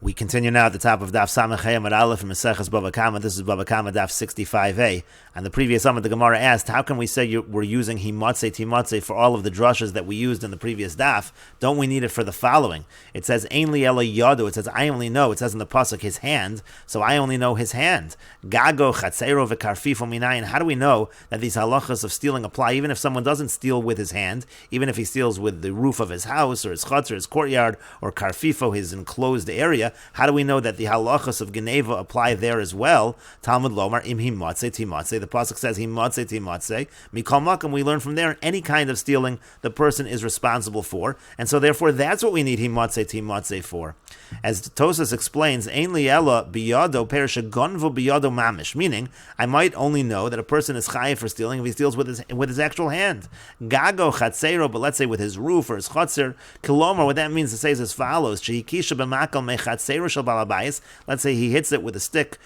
We continue now at the top of Daf 65a Daf from Meseches Kamma. This is Kamma Daf 65a. And the previous Amud, the Gemara asked, how can we say we're using himatze for all of the drushes that we used in the previous Daf? Don't we need it for the following? It says, Ein li ela yadu. It says, I only know. It says in the pasuk, his hand. So I only know his hand. Gago chatzero v'karfifo minayin. How do we know that these halachas of stealing apply, even if someone doesn't steal with his hand, even if he steals with the roof of his house, or his chutz, or his courtyard, or karfifo, his enclosed area? How do we know that the halachas of Geneva apply there as well? Talmud lomar im himatze timatze. The pasuk says himatze timatze. Mikol makam, we learn from there any kind of stealing the person is responsible for, and so therefore that's what we need himatze timatze for. As Tosas explains, ein li ela biyado perisha gonvo biyado mamish. Meaning, I might only know that a person is chayiv for stealing if he steals with his actual hand. Gago chatzero, but let's say with his roof or his chutzer. Kilomar, what that means to say is as follows: shehikisha b'makal mechatzero shel balabayis. Let's say he hits it with a stick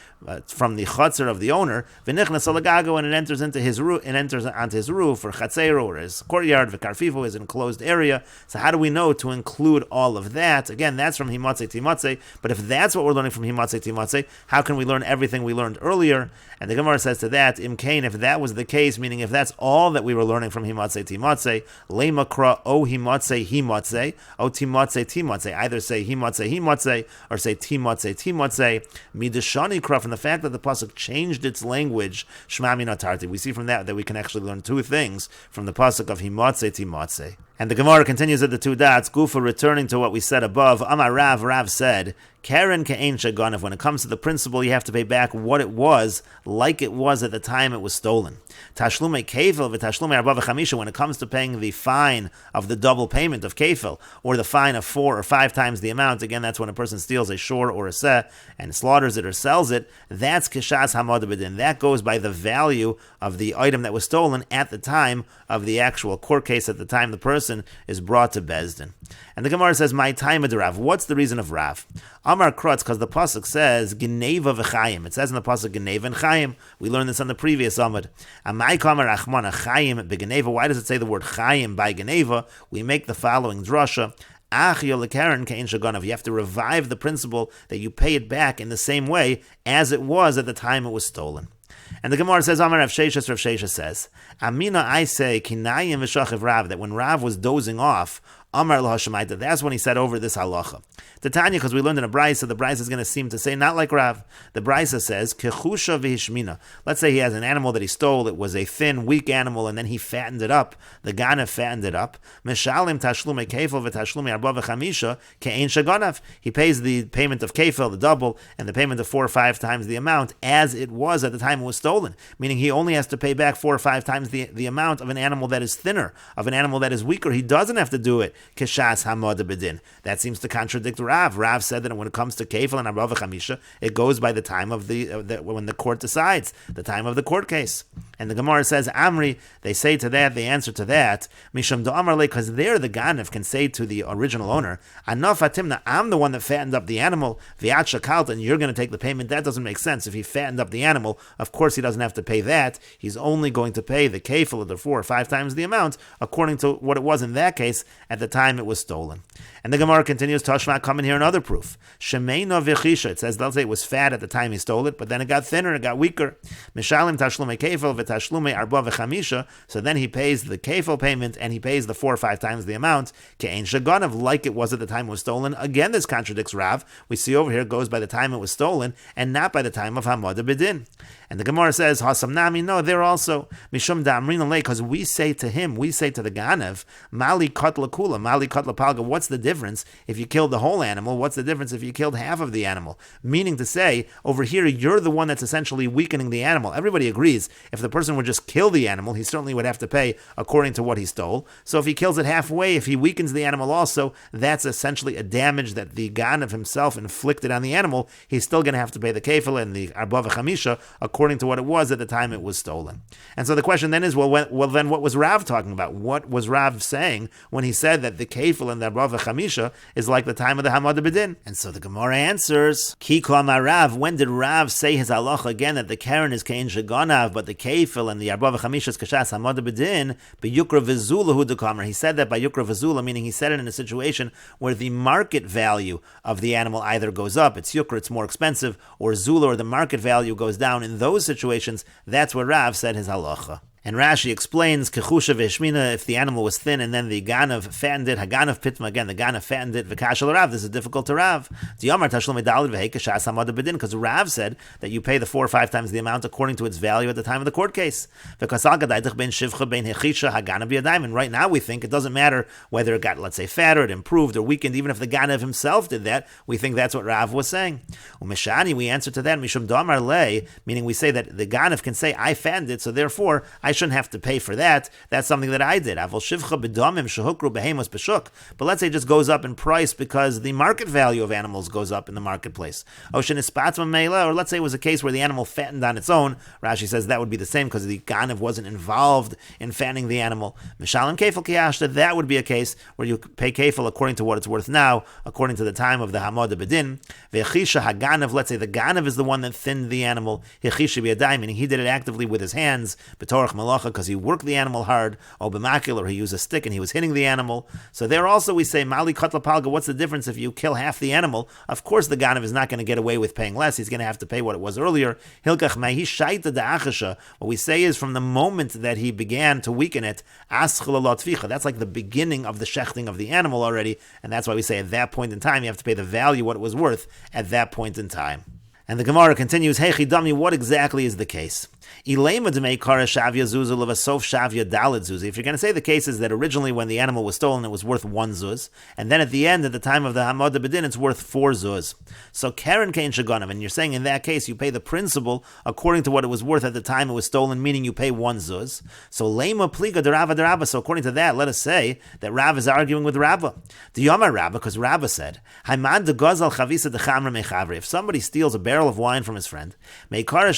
from the chutzer of the owner. V'nichnas alagago, and it enters into his roof, and enters onto his roof or chatzero or his courtyard. V'karfifo, his enclosed area. So how do we know to include all of that? Again, that's from himatze timatze. But if that's what we're learning from himatze timatze, how can we learn everything we learned earlier? And the Gemara says to that, imkain, if that was the case, meaning if that's all that we were learning from himatze timatze, lemakra o himatze, o timatze. Either say himatze, or say timatze. Midashani kra, from the fact that the pasuk changed its language, shma min atarti. We see from that we can actually learn two things from the pasuk of himatze timatze. And the Gemara continues at the two dots, Gufa, returning to what we said above. Amar Rav said, Karen ke'ein shaganav. When it comes to the principle, you have to pay back what it was, like it was at the time it was stolen. Tashlume kefil v'tashlume arba v'chamisha. When it comes to paying the fine of the double payment of kefil, or the fine of 4 or 5 times the amount, again, that's when a person steals a shor or a seh and slaughters it or sells it, that's kishas hamad b'din. That goes by the value of the item that was stolen at the time of the actual court case, at the time the person is brought to Bezdin. And the Gemara says, my time of Rav. What's the reason of Rav? Amar Krutz, because the pasuk says Geneva v'chayim. It says in the pasuk Geneva and Chayim. We learned this on the previous Amud. Amai kamar achmana Chayim beGeneva. Why does it say the word Chayim by Geneva? We make the following drasha. You have to revive the principle that you pay it back in the same way as it was at the time it was stolen. And the Gemara says, Amar Rav Sheshes says, Amina, I say, Kinayim v'shachiv Rav, that when Rav was dozing off, Amar l'hashemaita, that's when he said over this halacha. The Tanya, because we learned in a brisa, the brisa is going to seem to say not like Rav. The brisa says kechusha v'hishmina. Let's say he has an animal that he stole. It was a thin, weak animal, and then he fattened it up. The ganav fattened it up. Meshalim tashlume kefil v'tashlume arba v'chamisha ke'ein shaganav. He pays the payment of kefil, the double, and the payment of 4 or 5 times the amount as it was at the time it was stolen. Meaning he only has to pay back 4 or 5 times the amount of an animal that is thinner, of an animal that is weaker. He doesn't have to do it kishas hamad b'din. That seems to contradict Rav. Rav said that when it comes to kefil and arba v'chamisha, it goes by the time of when the court decides, the time of the court case. And the Gemara says, Amri, they say to that, they answer to that, Misham do Amar le, because there the Ganav can say to the original owner, Anaf atimna, I'm the one that fattened up the animal, V'at shakalt, and you're going to take the payment. That doesn't make sense. If he fattened up the animal, of course he doesn't have to pay that. He's only going to pay the kefil of the 4 or 5 times the amount, according to what it was in that case at the time it was stolen. And the Gemara continues, Tashma, come in here another proof. Shemeina v'chisha, it says, let's say it was fat at the time he stole it, but then it got thinner, it got weaker. Mishalim tashlume kefil v'tashlume arba v'chamisha, so then he pays the kefil payment and he pays the 4 or 5 times the amount, ke'ein shaganav, like it was at the time it was stolen. Again, this contradicts Rav. We see over here it goes by the time it was stolen and not by the time of hamad b'din. And the Gemara says, Hasam nami, no, there also, Mishum da'amrin alei, because we say to him, we say to the Ganav, Mali katla kula, Mali katla palga, what's the difference if you killed the whole animal? What's the difference if you killed half of the animal? Meaning to say, over here, you're the one that's essentially weakening the animal. Everybody agrees, if the person would just kill the animal, he certainly would have to pay according to what he stole. So if he kills it halfway, if he weakens the animal also, that's essentially a damage that the Ganav himself inflicted on the animal. He's still going to have to pay the kefil and the arba v'chamisha according to what it was at the time it was stolen. And so the question then is, well, then what was Rav talking about? What was Rav saying when he said that the kefil and the arba v'chamisha Chamisha is like the time of the Hamad B'Din. And so the Gemara answers, Ki Kamma Rav, when did Rav say his halacha again that the Karen is Kain Shaganav, but the Kefil and the Arba V'Chamisha is Kashas Hamad B'Din, B'Yukra V'Zula Hu D'Kamar. He said that by Yukra V'Zula, meaning he said it in a situation where the market value of the animal either goes up, it's Yukra, it's more expensive, or Zula, or the market value goes down. In those situations, that's where Rav said his halacha. And Rashi explains, Kechusha v'eshmina, if the animal was thin and then the ganav fattened it, haganav pitma, again, the ganav fattened it, v'kashal Rav, this is difficult to Rav. D'yamar tashlum edalid v'heikashas hamad b'din, because Rav said that you pay the 4 or 5 times the amount according to its value at the time of the court case. V'kasal gadaydich ben shivcha ben hechisha haganav b'yadayim, and right now we think it doesn't matter whether it got, let's say, fatter, it improved, or weakened, even if the ganav himself did that, we think that's what Rav was saying. Umeshani, we answer to that, mishum damar lei, meaning we say that the ganav can say, I fattened it, so therefore I shouldn't have to pay for that. That's something that I did. But let's say it just goes up in price because the market value of animals goes up in the marketplace. Or let's say it was a case where the animal fattened on its own. Rashi says that would be the same because the ganav wasn't involved in fattening the animal. That would be a case where you pay kefil according to what it's worth now, according to the time of the Hamad B'Din. Let's say the ganav is the one that thinned the animal. Meaning he did it actively with his hands, because he worked the animal hard, or he used a stick and he was hitting the animal. So there also we say, Mali Katla Palga, what's the difference if you kill half the animal? Of course the ganav is not going to get away with paying less, he's going to have to pay what it was earlier. Hilkach Mahi Shaita Da'achasha, what we say is from the moment that he began to weaken it, that's like the beginning of the shechting of the animal already, and that's why we say at that point in time you have to pay the value what it was worth at that point in time. And the Gemara continues, Hey Chidami, what exactly is the case? If you're going to say the case is that originally when the animal was stolen it was worth 1 zuz, and then at the end, at the time of the Hamad B'Din, it's worth 4 zuz. So Karen Kain Shaganav, and you're saying in that case you pay the principal according to what it was worth at the time it was stolen, meaning you pay 1 zuz. So Lema Pliga D'Rava D'Rabba, so according to that, let us say that Rav is arguing with Rabba. D'Yamar Rabba, because Rabba said, if somebody steals a barrel of wine from his friend, originally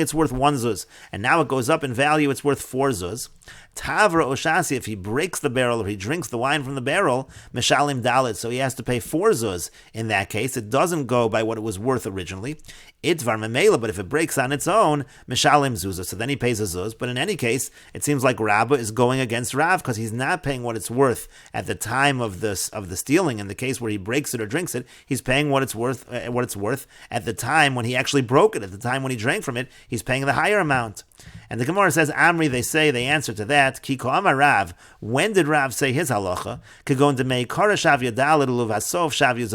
it's worth 1 zuz, and now it goes up in value, it's worth 4 zuz. Tavra Oshasi, if he breaks the barrel or he drinks the wine from the barrel, Meshalim Dalit, so he has to pay 4 zuz. In that case, it doesn't go by what it was worth originally. Itvar Memela, but if it breaks on its own, Meshalim Zuzah, so then he pays a zuz. But in any case, it seems like Rabba is going against Rav because he's not paying what it's worth at the time of the stealing. In the case where he breaks it or drinks it, he's paying what it's worth at the time when he actually broke it. At the time when he drank from it, he's paying the higher amount. And the Gemara says, Amri, they answer to that, Ki Kamma Rav, when did Rav say his halacha?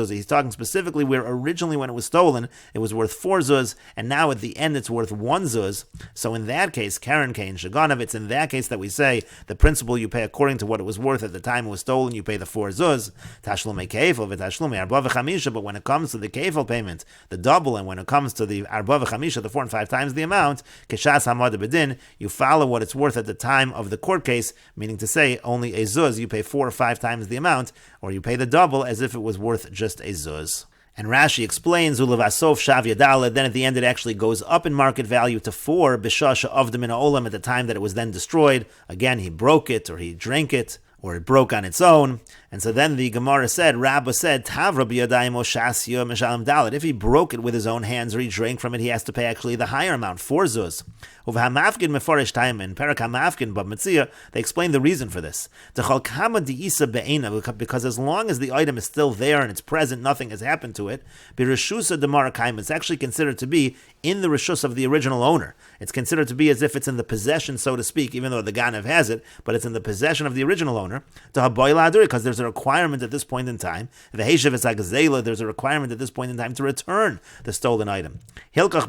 He's talking specifically where originally when it was stolen, it was worth 4 zuz, and now at the end it's worth 1 zuz. So in that case, Karen Kain Shaganav, it's in that case that we say the principal you pay according to what it was worth at the time it was stolen, you pay the 4 zuz. Tashlumei kefil v'tashlumei arba v'chamisha, but when it comes to the kefil payment, the double, and when it comes to the arba v'chamisha, the 4 and 5 times the amount, keshas hamad b'din, you follow what it's worth at the time of the court case, meaning to say only a zuz, you pay 4 or 5 times the amount, or you pay the double as if it was worth just a zuz. And Rashi explains, Ulavasov Shav Yadala, then at the end it actually goes up in market value to 4, Bishasha of the Mina Olam, at the time that it was then destroyed. Again, he broke it, or he drank it, or it broke on its own. And so then the Gemara said, Rabba said, Tavra b'yadayim oshasya meshalim dalet. If he broke it with his own hands or he drank from it, he has to pay actually the higher amount, 4 zuz. Uv'hamafkin mefarish taim, in Perak HaMafkin, but Metzia, they explain the reason for this. T'chol kama di'isa be'ena, because as long as the item is still there and it's present, nothing has happened to it, b'rishusa demarakaim, it's actually considered to be in the rishus of the original owner. It's considered to be as if it's in the possession, so to speak, even though the ganav has it, but it's in the possession of the original owner. Because there's a requirement at this point in time. There's a requirement at this point in time to return the stolen item. Therefore,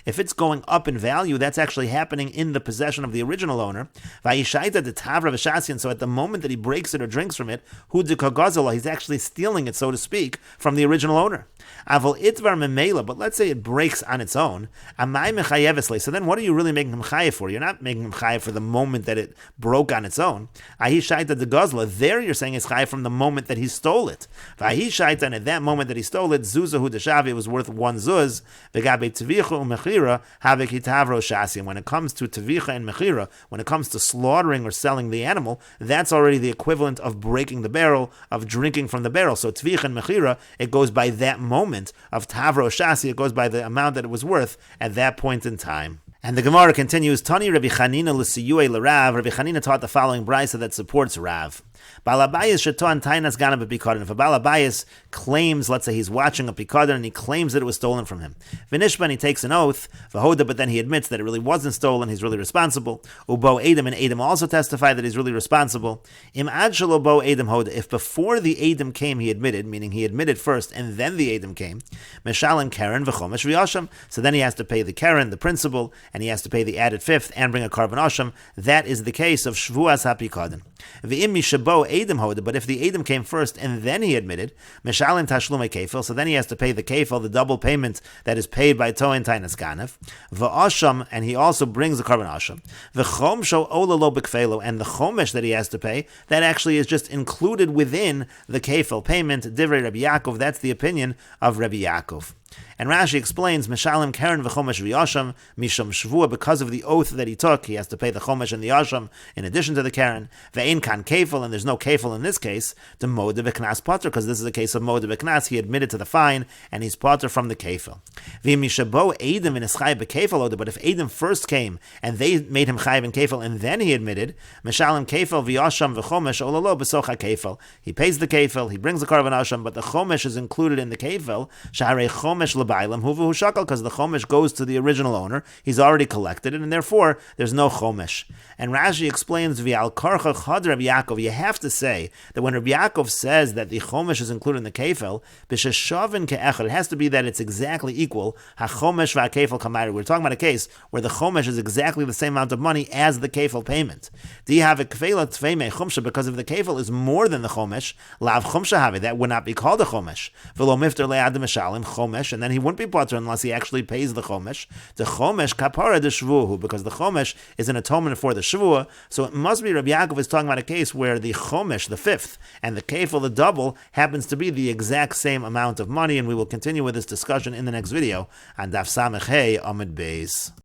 if it's going up in value, that's actually happening in the possession of the original owner. So at the moment that he breaks it or drinks from it, he's actually stealing it, so to speak, from the original owner. Aval itvar memela, but let's say it breaks on its own. Amai mechayevesle. So then what are you really making him chayev for? You're not making him chayev for the moment that it broke on its own. Ahi shaita de gazla. There you're saying it's chayev from the moment that he stole it. Vahi shaita, and at that moment that he stole it, zuzahu deshavi, it was worth one zuz. Vegabe tvicha umechira havik hitavro shasi. And when it comes to tvicha and mechira, when it comes to slaughtering or selling the animal, that's already the equivalent of breaking the barrel, of drinking from the barrel. So tvicha and mechira, it goes by that moment of tavro shasi, it goes by the amount that it was worth at that point in time. And the Gemara continues, Tani Rabbi Chanina l'siyuei l'Rav. Rabbi Chanina taught the following brisa that supports Rav. Balabayas sheton tainas gana b'pikadon. If a Balabayas claims, let's say he's watching a pikadon and he claims that it was stolen from him. V'nishban, he takes an oath, v'hoda, but then he admits that it really wasn't stolen, he's really responsible. Ubo Edom, and Edom also testify that he's really responsible. Im ad shelo bo Edom hoda. If before the Edom came he admitted, meaning he admitted first and then the Edom came, meshalim keren v'chomesh v'yasham. So then he has to pay the keren, the principal, and he has to pay the added fifth and bring a carbon asham. That is the case of shvuas hapikadon. V'im mishabo Edom hoda, but if the Edom came first and then he admitted, meshalim tashlumei kefil, so then he has to pay the kefil, the double payment that is paid by toin tainas ganef, v'asham, and he also brings the carbon asham, v'chomsho olalo b'kfelo, and the chomesh that he has to pay, that actually is just included within the kefil payment. Divrei Rabbi Yaakov, that's the opinion of Rabbi Yaakov. And Rashi explains, Meshalim keren v'chomesh v'yasham misham shvua, because of the oath that he took, he has to pay the chomesh and the yasham in addition to the keren. Ve'ein kan kefil, and there's no kefil in this case, to moda v'knas potter, because this is a case of moda v'knas, he admitted to the fine, and he's potter from the kefil. V'mishabo Edom v'neschai b'kefil oda, but if Edom first came, and they made him chayiv in kefil, and then he admitted, Meshalim kefil v'yasham v'chomesh olalo b'socha kefil. He pays the kefil, he brings the carbon asham, but the chomesh is included in the kefil, shaharei chomesh because the chomesh goes to the original owner, he's already collected it, and therefore there's no chomesh. And Rashi explains, V'al karcha chad Rabbi Yaakov, you have to say that when Rabbi Yaakov says that the chomesh is included in the kefil, b'sheshavin ke'echad, it has to be that it's exactly equal. Ha-chomesh v'ha-kefil kamayri. We're talking about a case where the chomesh is exactly the same amount of money as the kefil payment. Do you have a kefila tvei me chumsha? Because if the kefil is more than the chomesh, lav chumsha have, that would not be called a chomesh. V'lo mifter le'ad mishalim chomesh, and then he wouldn't be potter unless he actually pays the chomesh. The chomesh kapara de shvuhu, because the chomesh is an atonement for the shvua. So it must be Rabbi Yaakov is talking about a case where the chomesh, the fifth, and the kefil, the double, happens to be the exact same amount of money. And we will continue with this discussion in the next video on Daf 65a Daf Beis.